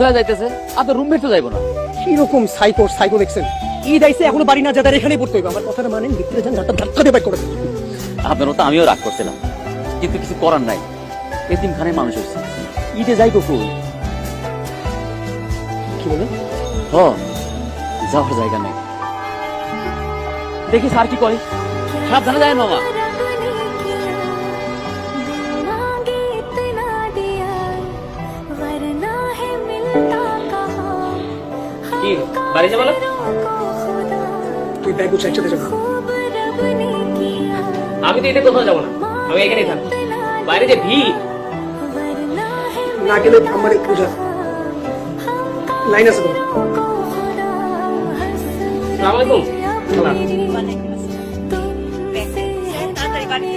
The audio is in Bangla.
যাইতেছে আপনার রুমমেট তো যাইবো না। কিরকম সাইকো দেখছেন? ঈদ আইছে এখনো বাড়ি না যাদের এখানেই পড়তে হইবে। আমার কথাটা মানেন, ভিতরে যান, ধাক্কা দিয়ে বাইর করে দেন। আপনার তো আমিও রাগ করছিলাম, কিন্তু কিছু করার নাই। এতিমখানে মানুষ হয়েছে, ঈদে যাইবো কই? কি বলেন? হ, যাওয়ার জায়গা নাই। দেখি স্যার কি করে। সাবধানে যায় মামা। কি বাড়ি যাবো না? তুই ব্যাগ গুছ, একসাথে যাবো। আমি তো এতে কোথাও যাবো না, আমি এখানেই থাকবো। বাইরে যে ভিড়, না গেলে আমার পূজা লাইন আছে তোমার। আসসালামু আলাইকুম। তাড়াতাড়ি বাড়ি